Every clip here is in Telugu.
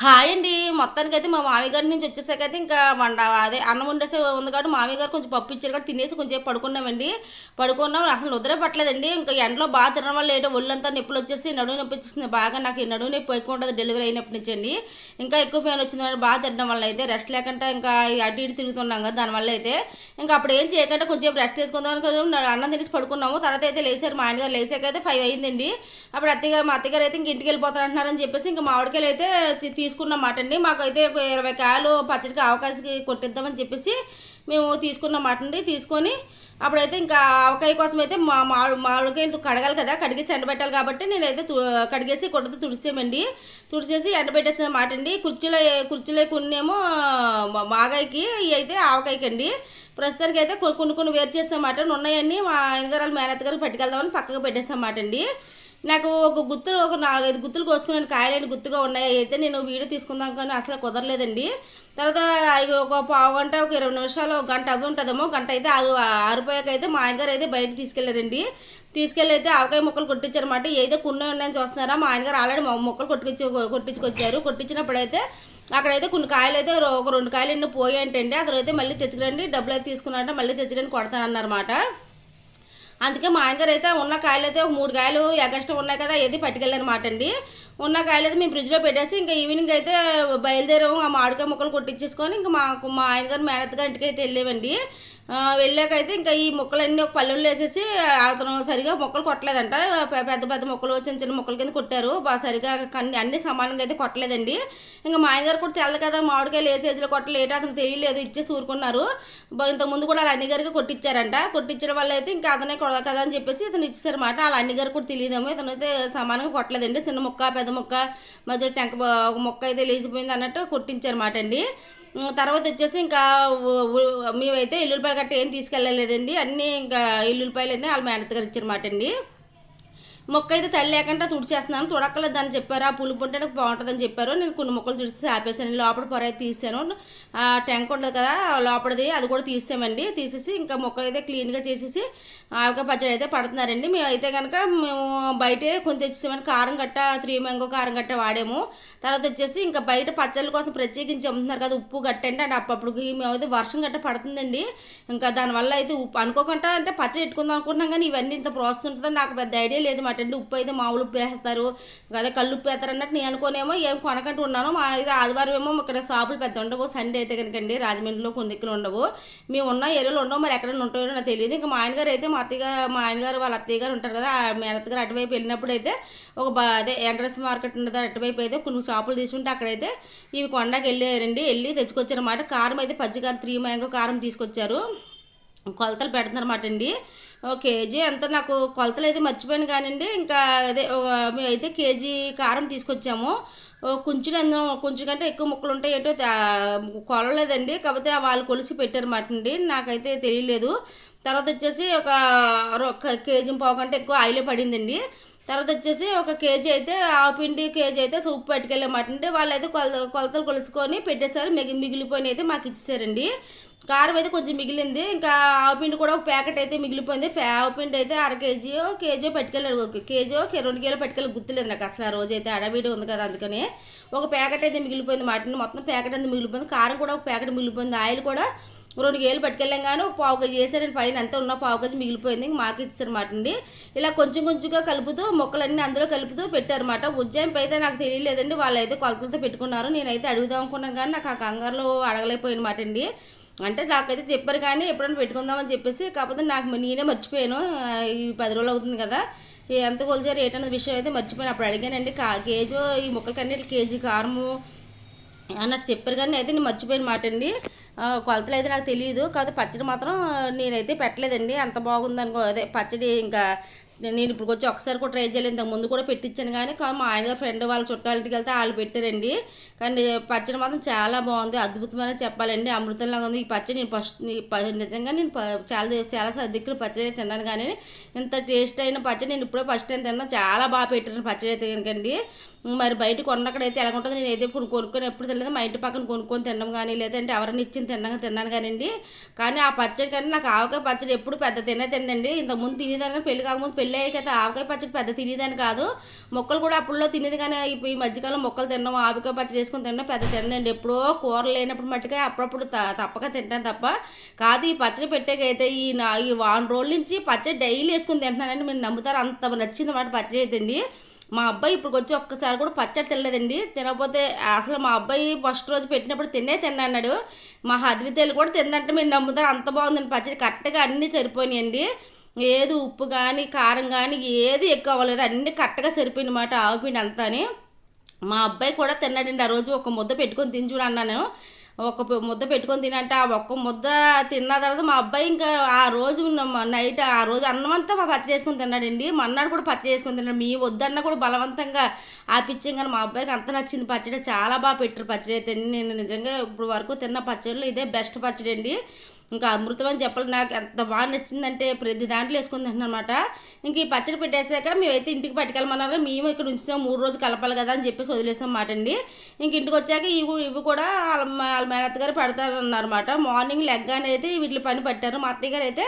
హాయ్ అండి. మొత్తానికైతే మా మామయ్య గారి నుంచి వచ్చేసాకైతే ఇంకా అదే అన్నం వండేసి ఉంది కాబట్టి మామయ్య గారు కొంచెం పప్పు ఇచ్చారు కాబట్టి తినేసి కొంచెం పడుకున్నామండి. పడుకున్నాం అసలు నిద్రే పట్టలేదండి. ఇంకా ఎండలో బాగా తినడం వల్ల ఏంటో ఒళ్ళంతా నొప్పులు వచ్చేసి నడుము నొప్పి వచ్చేసింది బాగా. నాకు ఈ నడుము నొప్పి ఎక్కువ ఉంటుంది డెలివరీ అయినప్పటి నుంచి అండి. ఇంకా ఎక్కువ ఫ్యాన్ వచ్చింది బాగా తినడం వల్ల అయితే రెస్ట్ లేకుండా ఇంకా అటు ఇటు తిరుగుతున్నాం కదా దానివల్ల అయితే ఇంకా అప్పుడు ఏం చేయకుండా కొంచెం రెస్ట్ తీసుకుందాం అనుకుని అన్నం తినేసి పడుకున్నాము. తర్వాత అయితే లేచారు మా ఆయనగారు. లేచాకైతే 5 అయిందండి. అప్పుడు మా అత్తగారు అయితే ఇంక ఇంటికి వెళ్ళిపోతారంటున్నారని చెప్పేసి ఇంకా మామిడికాయలు అయితే తీసుకున్నమాట అండి. మాకైతే ఒక 20 కాయలు పచ్చడికి అవకాశం కొట్టిద్దామని చెప్పేసి మేము తీసుకున్నమాట అండి. తీసుకొని అప్పుడైతే ఇంకా ఆవకాయ కోసం అయితే మామిడికాయలు కడగాలి కదా, కడిగేసి ఎండబెట్టాలి కాబట్టి నేనైతే కడిగేసి కొట్టతో తుడిసేమండి. తుడిచేసి ఎండబెట్టేసిన మాట అండి. కుర్చీలో కొన్నేమో మాగాయకి ఇవి అయితే ఆవకాయకి అండి. ప్రస్తుతానికి అయితే కొన్ని వేరు చేసామాట. ఉన్నాయన్నీ మా ఆయనగారు వాళ్ళ మేనత్త గారికి పట్టుకెళ్దామని పక్కకు పెట్టేసామాట అండి. నాకు ఒక 4-5 గుత్తులు కోసుకున్నాను. కాయలేని గుత్తుగా ఉన్నాయి. అయితే నేను వీడియో తీసుకుందాం కానీ అసలు కుదరలేదండి. తర్వాత అవి ఒక పావు గంట, ఒక 20 నిమిషాలు, ఒక గంట అవి ఉంటుందేమో. గంట అయితే ఆరిపోయాకైతే మా ఆయనగారు అయితే బయట తీసుకెళ్లారండి. తీసుకెళ్ళి అయితే ఆవకాయ ముక్కలు కొట్టించారన్నమాట. ఏదో కొన్ని ఉన్నాయని చూస్తున్నారా, మా ఆయనగారు ఆల్రెడీ ముక్కలు కొట్టించుకొచ్చారు. కొట్టించినప్పుడు అయితే అక్కడైతే కొన్ని కాయలు అయితే ఒక 2 కాయలు ఎన్నో పోయాయంటండి. అతనైతే మళ్ళీ తెచ్చుకురండి, డబ్బులు అయితే తీసుకున్నారంటే మళ్ళీ తెచ్చడానికి కొడతానన్నారన్నమాట. అందుకే మా ఆయనగారు అయితే ఉన్న కాయలు అయితే ఒక 3 కాయలు ఎగస్ట్రా ఉన్నాయి కదా, ఏది పట్టుకెళ్ళనమాట అండి. ఉన్న కాయలు అయితే మేము ఫ్రిడ్జ్లో పెట్టేసి ఇంకా ఈవినింగ్ అయితే బయలుదేరాము. ఆ మామిడికాయ ముక్కలు కొట్టించేసుకొని ఇంకా మా ఆయనగారు మేనత్త గారి ఇంటికి అయితే వెళ్ళేవండి. వెళ్ళాకైతే ఇంకా ఈ ముక్కలన్నీ ఒక పల్లెల్లో వేసేసి అతను సరిగా ముక్కలు కొట్టలేదంట. పెద్ద పెద్ద ముక్కలు చిన్న చిన్న ముక్కల కింద కొట్టారు. సరిగా అన్ని సమానంగా అయితే కొట్టలేదండి. ఇంకా మా ఆయనగారు కూడా తెల్లదు కదా, మామిడికాయలు ఏ సైజులో కొట్టలేట అతను తెలియలేదు, ఇచ్చేసి ఊరుకున్నారు. ఇంతకుముందు కూడా వాళ్ళ అన్నిగారికి కొట్టించారంట. కొట్టించడం వల్ల అయితే ఇంకా అతనే కొడదు కదా అని చెప్పేసి ఇతను ఇచ్చేసారన్నమాట. వాళ్ళ అన్నిగారు కూడా తెలియదేమో, ఇతను అయితే సమానంగా కొట్టలేదండి. చిన్న ముక్క పెద్ద ముక్క మధ్యలో ఒక ముక్క అయితే లేచిపోయింది అన్నట్టు కొట్టించారన్నమాట అండి. తర్వాత వచ్చేసి ఇంకా మేమైతే ఎల్లుల్లిపాయలు గట్ట ఏం తీసుకెళ్ళలేదండి. అన్నీ ఇంకా ఎల్లుల్లిపాయలు వాళ్ళ మేనత్త గారు ఇచ్చారన్నమాట అండి. మొక్క అయితే తల్లి లేకుండా తుడిచేస్తున్నాను. తుడక్కలేదు అని చెప్పారు. ఆ పులుపు ఉంటే బాగుంటుందని చెప్పారు. నేను కొన్ని మొక్కలు తుడిచి ఆపేసాను. లోపల పొర అయితే తీసాను. ఆ ట్యాంక్ ఉంటుంది కదా లోపలిది, అది కూడా తీసామండి. తీసేసి ఇంకా మొక్కలు అయితే క్లీన్గా చేసేసి ఆవకాయ పచ్చడి అయితే పడుతున్నారండి. మేము అయితే కనుక మేము బయటే కొన్ని తెచ్చేసామని కారం గట్ట 3 మ్యాంగో కారం గట్ట వాడాము. తర్వాత వచ్చేసి ఇంకా బయట పచ్చళ్ళ కోసం ప్రత్యేకించి అమ్ముతున్నారు కదా ఉప్పు గట్ట అంటే అప్పుడు మేమైతే వర్షం గట్ట పడుతుందండి. ఇంకా దానివల్ల అయితే ఉప్పు అనుకోకుండా అంటే పచ్చడి పెట్టుకుందాం అనుకుంటున్నాం కానీ ఇవన్నీ ఇంత ప్రాసెస్ ఉంటుందని నాకు పెద్ద ఐడియా లేదు మాట అండి. ఉప్పు అయితే మామూలు ఉప్పు వేస్తారు, అదే కళ్ళు ఉప్పు వేస్తారు అన్నట్టు నేను అనుకోనేమో ఏం కొనకంటూ ఉన్నాను. మా ఇది ఆదివారం ఏమో ఇక్కడ షాపులు పెద్ద ఉండవు. సండే అయితే కనుకండి రాజమండ్రిలో కొన్ని దిక్కులు ఉండవు. మేము ఉన్న ఏరియాలో ఉండవు, మరి ఎక్కడ ఉంటాయో నాకు తెలియదు. ఇంకా మా ఆయనగారు అయితే మా ఆయనగారు వాళ్ళ అత్తయ్య గారు ఉంటారు కదా, ఆ మేనత్త గారు అటువైపు వెళ్ళినప్పుడు అయితే అదే వెంకటేశ్వర మార్కెట్ ఉండదు అటువైపు అయితే కొన్ని షాపులు తీసుకుంటే అక్కడైతే ఇవి కొండకి వెళ్ళి తెచ్చుకొచ్చారన్నమాట. కారం అయితే పచ్చికారం 3 మ్యాంగో కారం తీసుకొచ్చారు. కొలతలు పెడుతున్నారన్నమాట అండి. కేజీ ఎంత నాకు కొలతలు అయితే మర్చిపోయాను కానివ్వండి. ఇంకా అదే మేమైతే కేజీ కారం తీసుకొచ్చాము. కొంచెం కంటే ఎక్కువ ముక్కలు ఉంటాయి ఏంటో కొలలేదండి. కాకపోతే వాళ్ళు కొలిసి పెట్టారన్నమాట అండి, నాకైతే తెలియలేదు. తర్వాత వచ్చేసి ఒక కేజీ పావు కంటే ఎక్కువ ఆయిల్ పడిందండి. తర్వాత వచ్చేసి ఒక కేజీ అయితే ఆవుపిండి, కేజీ అయితే ఉప్పు పట్టుకెళ్ళమాట అండి. వాళ్ళు అయితే కొలతలు కొలుసుకొని పెట్టేశారు. మిగిలిపోయిన అయితే మాకు ఇచ్చేసారండి. కారం అయితే కొంచెం మిగిలింది. ఇంకా ఆవుపిండి కూడా ఒక ప్యాకెట్ అయితే మిగిలిపోయింది. ఆవుపిండి అయితే కేజీ పట్టుకెళ్ళారు. కేజీ 2 కిలో పట్టుకెళ్ళి గుర్తులేదు నాకు అసలు. ఆ రోజు అయితే అడవిడి ఉంది కదా అందుకని ఒక ప్యాకెట్ అయితే మిగిలిపోయింది మాట. మొత్తం ప్యాకెట్ అంతా మిగిలిపోయింది. కారం కూడా ఒక ప్యాకెట్ మిగిలిపోయింది. ఆయిల్ కూడా 2 కేజీలు పట్టుకెళ్ళాం కానీ ఒక పావు కేజీ చేశారని పైన ఎంత ఉన్న పావు కేజీ మిగిలిపోయింది. మాకు ఇచ్చారన్నమాట అండి. ఇలా కొంచెంగా కలుపుతూ మొక్కలన్నీ అందులో కలుపుతూ పెట్టారన్నమాట. ఉజ్జాయింపు అయితే నాకు తెలియలేదండి. వాళ్ళు అయితే కొలతలతో పెట్టుకున్నారు. నేనైతే అడుగుదాం అనుకున్నాను కానీ నాకు ఆ కంగారులో అడగలేకపోయినమాట అండి. అంటే నాకైతే చెప్పారు కానీ ఎప్పుడైనా పెట్టుకుందామని చెప్పేసి, కాకపోతే నేనే మర్చిపోయాను. ఈ 10 రోజులు అవుతుంది కదా, ఎంత కొలిచారు ఏంటన్నది విషయం అయితే మర్చిపోయాను. అప్పుడు అడిగానండి కేజీ ఈ ముక్కలకన్నీ కేజీ కారము అన్నట్టు చెప్పారు కానీ అయితే నేను మర్చిపోయిన మాట అండి. కొలతలు అయితే నాకు తెలియదు. కాకపోతే పచ్చడి మాత్రం నేనైతే పెట్టలేదండి. అంత బాగుందనుకో అదే పచ్చడి. ఇంకా నేను ఇప్పుడు వచ్చి ఒకసారి కూడా ట్రై చేయలేదు. ఇంతకు ముందు కూడా పెట్టించాను కానీ మా ఆయన ఫ్రెండ్ వాళ్ళ చుట్టాలింటికి వెళ్తే వాళ్ళు పెట్టారండి. కానీ పచ్చడి మాత్రం చాలా బాగుంది, అద్భుతమైన చెప్పాలండి, అమృతంలాగా ఉంది ఈ పచ్చడి. నిజంగా నేను చాలా దిక్కులు పచ్చడి తిన్నాను కానీ ఇంత టేస్ట్ అయిన పచ్చడి నేను ఇప్పుడే ఫస్ట్ టైం తిన్నాను. చాలా బాగా పెట్టారు పచ్చడి అయితే కనుకండి. మరి బయట కొన్నక్కడైతే ఎలా ఉంటుంది, నేను ఏదో కొనుక్కొని ఎప్పుడు తెలియదు, మా ఇంటి పక్కన కొనుక్కొని తినడం కానీ లేదంటే ఎవరైనా ఇచ్చిన తిన్నాను కానివ్వండి. కానీ ఆ పచ్చడి కంటే నాకు ఆవకాయ పచ్చడి ఎప్పుడు పెద్ద తినండి. ఇంతకుముందు తినేదాన్ని, పెళ్లి కాకముందు పెళ్ళి అయ్యాకైతే ఆవకాయ పచ్చడి పెద్ద తినేదాన్ని కాదు. మొక్కలు కూడా అప్పుడులో తినేది, కానీ ఈ మధ్యకాలం మొక్కలు తినడం, ఆవకాయ పచ్చడి వేసుకొని తినడం పెద్ద తినండి. ఎప్పుడో కూరలు లేనప్పుడు మట్టుగా అప్పుడప్పుడు తప్పక తింటాను తప్ప కాదు. ఈ పచ్చడి పెట్టేకైతే ఈ వారం రోజుల నుంచి పచ్చడి డైలీ వేసుకొని తింటున్నానండి. మీరు నమ్ముతారు, అంత నచ్చింది మాట పచ్చడి అయితే అండి. మా అబ్బాయి ఇప్పుడు వచ్చి ఒక్కసారి కూడా పచ్చడి తినలేదండి. తినకపోతే అసలు మా అబ్బాయి ఫస్ట్ రోజు పెట్టినప్పుడు తిన్నాడు. మా హద్వితేలు కూడా తిందంటే మీరు నమ్ముతారు, అంత బాగుందండి పచ్చడి. కరెక్ట్గా అన్నీ సరిపోయినాయండి. ఏది ఉప్పు కానీ కారం కానీ ఏది ఎక్కువ అవ్వలేదు, అన్నీ కరెక్ట్గా సరిపోయిన మాట ఆవుపిండి అంతాని. మా అబ్బాయి కూడా తిన్నాడండి. ఆ రోజు ఒక ముద్ద పెట్టుకొని తిని చూడు అన్నాను. ఒక ముద్ద పెట్టుకొని తినంటే ఆ ఒక్క ముద్ద తిన్న తర్వాత మా అబ్బాయి ఇంకా ఆ రోజు నైట్ ఆ రోజు అన్నం అంతా పచ్చడి వేసుకొని తిన్నాడండి. మన్నాడు కూడా పచ్చడి వేసుకొని తిన్నాడు. మీ వద్దన్న కూడా బలవంతంగా ఆపిచ్చాం, కానీ మా అబ్బాయికి అంత నచ్చింది పచ్చడి. చాలా బాగా పెట్టారు పచ్చడి అయితే. నేను నిజంగా ఇప్పుడు వరకు తిన్న పచ్చడిలో ఇదే బెస్ట్ పచ్చడి అండి. ఇంకా అమృతం అని చెప్పాలి. నాకు ఎంత బాగా నచ్చిందంటే ప్రతి దాంట్లో వేసుకొని తింటున్నమాట. ఇంక ఈ పచ్చడి పెట్టేశాక మేమైతే ఇంటికి పట్టుకెళ్ళమన్నారు. మేము ఇక్కడ ఉంచాం 3 రోజులు కలపాలి కదా అని చెప్పేసి వదిలేసాం మాట అండి. ఇంక ఇంటికి వచ్చాక ఇవి కూడా వాళ్ళ మేనత్తగారు పెడతారన్నారన్నమాట. మార్నింగ్ లెగ్గానే అయితే వీటి పని పట్టారు. మా అత్తయ్య గారు అయితే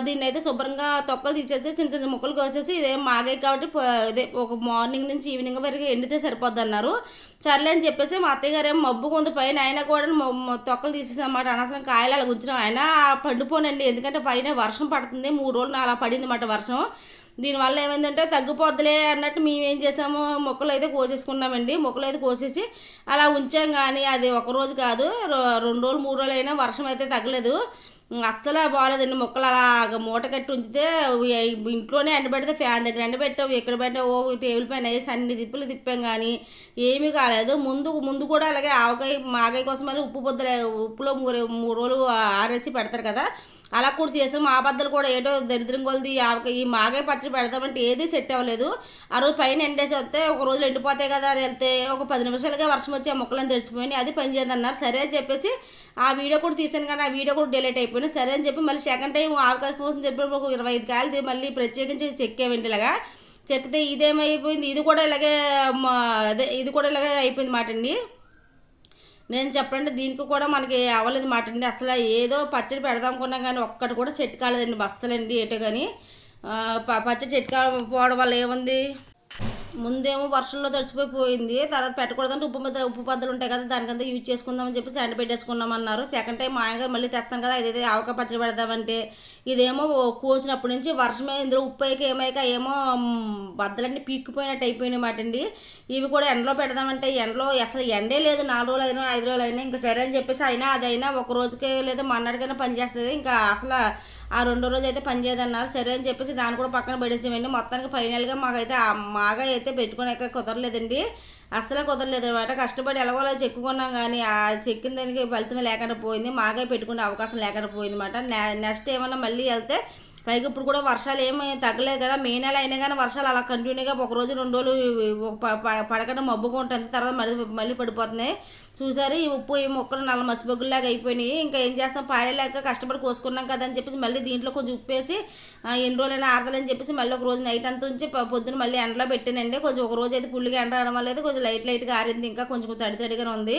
దీన్ని అయితే శుభ్రంగా తొక్కలు తీసేసి చిన్న చిన్న ముక్కలు కోసేసి ఇదేం మాగాయి కాబట్టి ఇదే ఒక మార్నింగ్ నుంచి ఈవినింగ్ వరకు ఎండితే సరిపోద్ది అన్నారు. సర్లే అని చెప్పేసి మా అత్తయ్య గారు ఏమో మబ్బుకు ఉంది పైన, అయినా కూడా తొక్కలు తీసేసామాట. అనవసరం కాయలు అలా ఉంచడం, అయినా పండిపోనండి. ఎందుకంటే పైన వర్షం పడుతుంది, 3 రోజులు అలా పడింది అన్నమాట వర్షం. దీనివల్ల ఏమైందంటే తగ్గిపోద్దులే అన్నట్టు మేము ఏం చేసాము, మొక్కలు అయితే కోసేసుకున్నామండి. మొక్కలు అయితే కోసేసి అలా ఉంచాం. కానీ అది ఒక రోజు కాదు, 2 రోజులు 3 రోజులు అయినా వర్షం అయితే తగ్గలేదు. అస్సలు బాగాలేదండి. మొక్కలు అలాగ మూట కట్టి ఉంచితే ఇంట్లోనే ఎండబెడితే ఫ్యాన్ దగ్గర ఎండబెట్టావు, ఎక్కడ పెట్టావు, టేబుల్ పైన వేసి అన్ని తిప్పాం కానీ ఏమీ కాలేదు. ముందు కూడా అలాగే ఆవకాయ మాగాయ కోసం అని ఉప్పులో 3 రోజులు ఆరేసి పెడతారు కదా, అలా కూడా చేసాము. ఆ బద్దలు కూడా ఏటో దరిద్రం కొలది ఈ మాగాయ పచ్చడి పెడతామంటే ఏది సెట్ అవ్వలేదు. ఆ రోజు పైన ఎండేసి వస్తే ఒక రోజు ఎండిపోతాయి కదా అని వెళ్తే ఒక 10 నిమిషాలుగా వర్షం వచ్చి ఆ మొక్కలను తెరిచిపోయి అది పని చేయదన్నారు. సరే అని చెప్పేసి ఆ వీడియో కూడా తీసాను, కానీ ఆ వీడియో కూడా డిలీట్ అయిపోయింది. సరే అని చెప్పి మళ్ళీ సెకండ్ టైం ఆవకాయ కోసం చెప్పి ఒక 25 కాయలు మళ్ళీ ప్రత్యేకించి చెక్కేవంటి. ఇలాగా చెక్కితే ఇదేమైపోయింది, ఇది కూడా ఇలాగే అయిపోయింది మాట అండి. నేను చెప్పండి దీనికి కూడా మనకి అవ్వలేదు మాట అండి. అసలు ఏదో పచ్చడి పెడదాం అనుకున్నాం కానీ ఒక్కటి కూడా చెట్టు కాలేదండి బస్సలండి ఏటో. కానీ పచ్చడి చెట్టు కాకపోవడం వల్ల ఏముంది, ముందేమో వర్షంలో తడిచిపోయింది. తర్వాత పెట్టకూడదంటే ఉప్పు బద్దలు ఉంటాయి కదా, దానికంతా యూజ్ చేసుకుందామని చెప్పి శాండ్ పెట్టేసుకున్నామన్నారు. సెకండ్ టైం మా ఆయనగారు మళ్ళీ తెస్తాం కదా, ఇదైతే ఆవకాయ పచ్చడి పెడదామంటే ఇదేమో కోసినప్పటి నుంచి వర్షమే, ఇందులో ఉప్పు ఏమైక ఏమో బద్దలన్నీ పీక్కుపోయినట్టు అయిపోయినాయి మాట అండి. ఇవి కూడా ఎండలో పెడదామంటే ఎండలో అసలు ఎండే లేదు. 4 రోజులు అయినా 5 రోజులు అయినా. ఇంకా సరే అని చెప్పేసి అయినా అదైనా ఒక రోజుకే లేదా మన్నాడికైనా పనిచేస్తుంది. ఇంకా అసలు ఆ 2వ రోజు అయితే పనిచేయదన్నారు. సరే అని చెప్పేసి దాన్ని కూడా పక్కన పడేసేయండి. మొత్తానికి ఫైనల్గా మాకైతే మాగా అయితే పెట్టుకునే కుదరలేదండి, అస్సలే కుదరలేదు అనమాట. కష్టపడి ఎలాగోలా చెక్కుకున్నాం కానీ ఆ చెక్కిన దానికి ఫలితం లేకుండా పోయింది. మాగా పెట్టుకునే అవకాశం లేకుండా పోయింది అనమాట. నెక్స్ట్ ఏమన్నా మళ్ళీ వెళ్తే పైగా ఇప్పుడు కూడా వర్షాలు ఏమి తగ్గలేదు కదా, మే నెల అయినా కానీ వర్షాలు అలా కంటిన్యూగా 1 రోజు 2 రోజులు పడకుండా మబ్బుగా ఉంటుంది, తర్వాత మళ్ళీ పడిపోతున్నాయి. చూసారు ఈ ఉప్పు ఈ మొక్కలు నల్ల మసిబొగ్గులాగా అయిపోయినాయి. ఇంకా ఏం చేస్తాం, పారేలేక కష్టపడి కోసుకున్నాం కదా అని చెప్పేసి మళ్ళీ దీంట్లో కొంచెం ఉప్పు వేసి ఎన్ని రోజులైనా ఆరదని చెప్పేసి మళ్ళీ ఒక రోజు నైట్ అంతా ఉంచి పొద్దున్న మళ్ళీ ఎండలో పెట్టానండి. కొంచెం ఒక రోజు అయితే ఫుల్గా ఎండ రావడం వల్ల అయితే కొంచెం లైట్గా ఆరింది, ఇంకా కొంచెం తడిగానే ఉంది.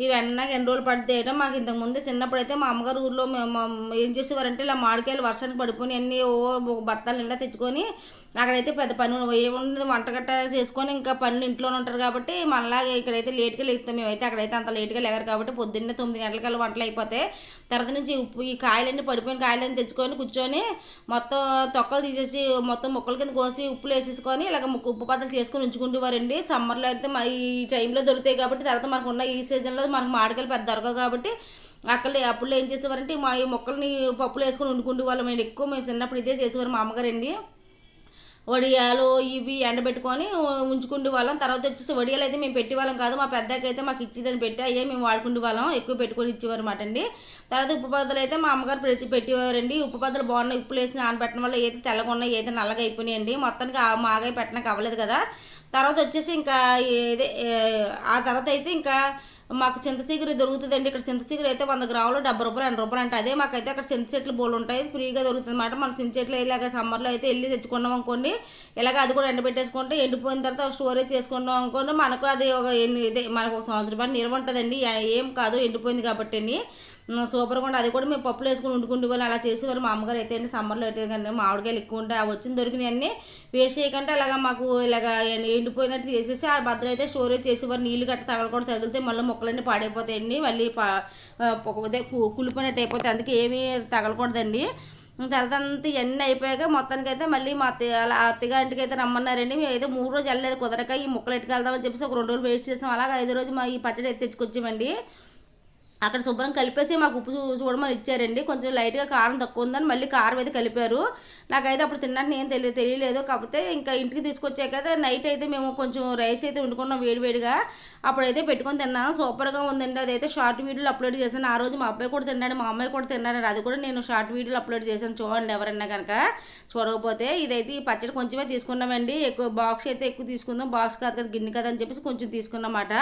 ఇవి ఎండకి ఎన్ని రోజులు పడితేయడం. మాకు ఇంతకుముందు చిన్నప్పుడైతే మా అమ్మగారు ఊర్లో ఏం చేసేవారంటే ఇలా మామిడికాయలు వర్షానికి పడిపోయి అన్నీ బత్తాలు నిండా తెచ్చుకొని అక్కడైతే పెద్ద పని ఏముంది, వంటగట్ట చేసుకొని ఇంకా పనులు ఇంట్లోనే ఉంటారు కాబట్టి మనలాగే ఇక్కడైతే లేట్గా లేస్తాం. మేమైతే అక్కడైతే అంత లేట్గా లేరు కాబట్టి పొద్దున్నే 9 గంటలకల్లా వంటలు అయిపోతాయి. తర్వాత నుంచి ఈ కాయలన్నీ పడిపోయిన కాయలన్నీ తెచ్చుకొని కూర్చొని మొత్తం తొక్కలు తీసేసి మొత్తం ముక్కల కింద కోసి ఉప్పులు వేసేసుకొని ఇలాగ ఉప్పు పద్దలు చేసుకొని ఉంచుకుంటేవారండి. సమ్మర్లో అయితే ఈ టైంలో దొరుకుతాయి కాబట్టి, తర్వాత మనకు ఉన్న ఈ సీజన్లో మనకు మామిడికాయలు పెద్ద దొరకవు కాబట్టి అప్పుడు ఏం చేసేవారంటే ఈ మొక్కల్ని పప్పులు వేసుకొని వండుకుంటే వాళ్ళు మేము చిన్నప్పుడు ఇదే చేసేవారు మా అమ్మగారండి. వడియాలు ఇవి ఎండబెట్టుకొని ఉంచుకుంటే వాళ్ళం. తర్వాత వచ్చేసి వడియాలు అయితే మేము పెట్టేవాళ్ళం కాదు, మా పెద్దకి అయితే మాకు ఇచ్చేదని పెట్టి అయ్యే మేము వాడుకుంటే వాళ్ళం, ఎక్కువ పెట్టుకొని ఇచ్చేవారు అన్నమాట అండి. తర్వాత ఉప్పు పద్దలు అయితే మా అమ్మగారు పెట్టేవారండి. ఉప్పు పద్దలు బాగున్నాయి, ఉప్పులు వేసి నానబెట్టడం వల్ల ఏది తెల్లగా ఉన్నాయి ఏది నల్లగా అయిపోయినాయండి. మొత్తానికి మాగాయ పెట్టడానికి అవ్వలేదు కదా. తర్వాత వచ్చేసి ఇంకా ఆ తర్వాత అయితే ఇంకా మాకు చింత చిగురు దొరుకుతుందండి. ఇక్కడ చింత చిగురు అయితే 100 గ్రాములు 70 రూపాయలు 80 రూపాయలు అంటే అదే మాకైతే అక్కడ చింత చెట్లు బోలు ఉంటాయి, ఫ్రీగా దొరుకుతుంది అనమాట. మన చింత చెట్లు ఇలాగ సమ్మర్లో అయితే వెళ్ళి తెచ్చుకున్నాం అనుకోండి, ఇలాగ అది కూడా ఎండబెట్టేసుకుంటే ఎండిపోయిన తర్వాత స్టోరేజ్ చేసుకున్నాం అనుకోండి, మనకు అది ఒక ఇదే మనకు ఒక సంవత్సరం పాటు నిల్వ ఉంటుందండి. ఏం కాదు ఎండిపోయింది కాబట్టి అండి, సూపర్గా ఉండి అది కూడా మేము పప్పులు వేసుకొని వండుకుంటే వాళ్ళు అలా చేసేవాళ్ళు. మా అమ్మగారు అయితే అండి సమ్మర్లో అయితే కానీ మామిడికాయలు ఎక్కువ ఉంటాయి, ఆ వచ్చిన దొరికినవన్నీ వేస్ట్ చేయకుండా అలాగా మాకు ఇలాగ ఎండిపోయినట్టు చేసేసి ఆ బద్దలు అయితే స్టోరేజ్ చేసేవారు. నీళ్ళు గట్ట తగలకూడదు, తగిలితే మళ్ళీ మొక్కలన్నీ పాడైపోతాయండి, మళ్ళీ కులిపోయినట్టు అయిపోతాయి, అందుకే ఏమీ తగలకూడదండి. తర్వాత అంతా ఇవన్నీ అయిపోయాక మొత్తానికి అయితే మళ్ళీ మా అత్తగారింటికి అయితే రమ్మన్నారండి. మేము అయితే 3 రోజులు వెళ్ళలేదు కుదరక, ఈ మొక్కలు ఎట్టుకెళ్దామని చెప్పేసి ఒక 2 రోజులు వేస్ట్ చేసాం. అలాగే 5 రోజు మా ఈ పచ్చడి అయితే తెచ్చుకొచ్చామండి. అక్కడ శుభ్రం కలిపేసి మాకు ఉప్పు చూడమని ఇచ్చారండి. కొంచెం లైట్గా కారం తక్కువ ఉందని మళ్ళీ కారం అయితే కలిపారు. నాకైతే అప్పుడు తినడానికి ఏం తెలియలేదు. కాకపోతే ఇంకా ఇంటికి తీసుకొచ్చాక అయితే నైట్ అయితే మేము కొంచెం రైస్ అయితే వండుకున్నాం వేడివేడిగా, అప్పుడైతే పెట్టుకొని తిన్నాను. సూపర్గా ఉందండి. అదైతే షార్ట్ వీడియోలు అప్లోడ్ చేశాను. ఆ రోజు మా అబ్బాయి కూడా తిన్నాడు, మా అమ్మాయి కూడా తిన్నాడు. అది కూడా నేను షార్ట్ వీడియోలు అప్లోడ్ చేశాను, చూడండి ఎవరైనా కనుక చూడకపోతే. ఇదైతే ఈ పచ్చడి కొంచెమే తీసుకున్నామండి, ఎక్కువ బాక్స్ అయితే ఎక్కువ తీసుకుందాం, బాక్స్ కాదు కదా గిన్నె కదా అని చెప్పేసి కొంచెం తీసుకున్నమాట.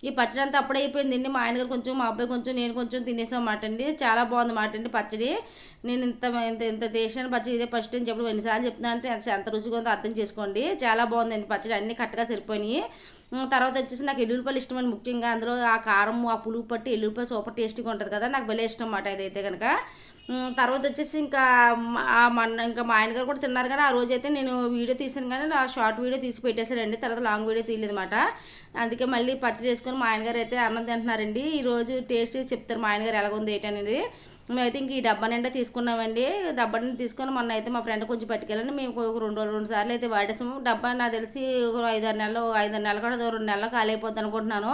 ఈ పచ్చడి అంతా అప్పుడే అయిపోయిందండి. మా ఆయన గారు కొంచెం, మా అబ్బాయి కొంచెం, నేను కొంచెం తినేసాం మాట అండి. చాలా బాగుంది మాట అండి పచ్చడి. నేను ఇంత దేశాన్ని పచ్చడి ఇదే ఫస్ట్ అని చెప్పి ఎన్నిసార్లు చెప్తున్నా అంటే ఎంత రుచిగా ఉందో అర్థం చేసుకోండి. చాలా బాగుందండి పచ్చడి, అన్నీ కరెక్ట్గా సరిపోయినాయి. తర్వాత వచ్చేసి నాకు ఎల్లుల్లిపాయలు ఇష్టమని, ముఖ్యంగా అందులో ఆ కారం ఆ పులుపు పట్టి ఎల్లుల్లిపాయ సూపర్ టేస్టీగా ఉంటుంది కదా, నాకు భలే ఇష్టం అన్నమాట ఇదైతే కనుక. తర్వాత వచ్చేసి ఇంకా మా ఆయన గారు కూడా తిన్నారు, కానీ ఆ రోజు అయితే నేను వీడియో తీసాను కానీ ఆ షార్ట్ వీడియో తీసి పెట్టేశారండి, తర్వాత లాంగ్ వీడియో తీయలేదు అనమాట. అందుకే మళ్ళీ పచ్చడి వేసుకొని మా ఆయన గారు అయితే అన్నం తింటున్నారండి. ఈరోజు టేస్ట్ చెప్తారు మా ఆయన గారు ఎలాగుంది ఏంటనేది. మేమైతే ఇంక ఈ డబ్బా నిండా తీసుకున్నామండి. డబ్బా నిండా తీసుకొని మొన్న అయితే మా ఫ్రెండ్ కొంచెం పట్టుకెళ్ళండి, మేము ఒక 2 సార్లు అయితే వాడేసాము. డబ్బా నాకు తెలిసి ఒక 5-6 నెలలు కూడా 2 నెలలు ఖాళీ అయిపోద్ది అనుకుంటున్నాను.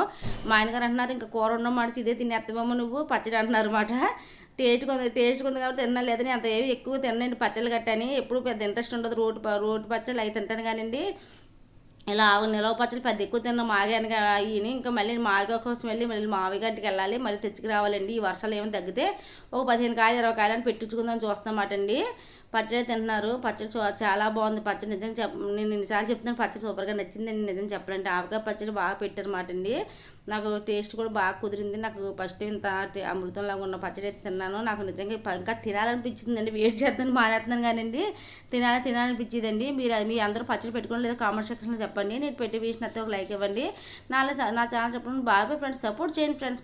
మా ఆయన గారు అంటున్నారు ఇంకా కూర ఉన్న మనిషి ఇదే తినేస్తామేమో నువ్వు పచ్చడి అంటున్నారు అనమాట. టేస్ట్ ఉంది కాబట్టి తిన్నా, లేదని అంత ఏవి ఎక్కువ తినండి పచ్చళ్ళు గట్టని, ఎప్పుడు పెద్ద ఇంట్రెస్ట్ ఉండదు. రోటి పచ్చళ్ళు అవి తింటాను కానివ్వండి, ఇలా నిలవ పచ్చళ్ళు పెద్ద ఎక్కువ తిన్నాం మాగాను అయ్యి. ఇంకా మళ్ళీ మాగా కోసం మళ్ళీ మావి గంటికి వెళ్ళాలి, మళ్ళీ తెచ్చుకు రావాలండి. ఈ వర్షాలు ఏమైనా తగ్గితే ఒక 15 కాయలు 20 కాయలని పెట్టించుకుందాం చూస్తామాట అండి. పచ్చడి తింటున్నారు. పచ్చడి చాలా బాగుంది పచ్చడి, నిజంగా నేను ఎన్నిసార్లు చెప్తున్నాను పచ్చడి సూపర్గా నచ్చింది అండి. నిజం చెప్పాలంటే ఆవకాయ పచ్చడి బాగా పెట్టారన్నమాట అండి. నాకు టేస్ట్ కూడా బాగా కుదిరింది. నాకు ఫస్ట్ ఇంత అమృతంలాగా ఉన్న పచ్చడి అయితే తిన్నాను. నాకు నిజంగా ఇంకా తినాలనిపించిందండి. వేడి చేస్తాను మానేస్తున్నాను కానివ్వండి, తినాలనిపించిందండి. మీ అందరూ పచ్చడి పెట్టుకోండి, లేదా కామెంట్ సెక్షన్లో చెప్పండి. నేను పెట్టే వీడియోస్ నచ్చితే ఒక లైక్ ఇవ్వండి. నా ఛానల్ చెప్పండి. బాగా ఫ్రెండ్స్ సపోర్ట్ చేయండి ఫ్రెండ్స్.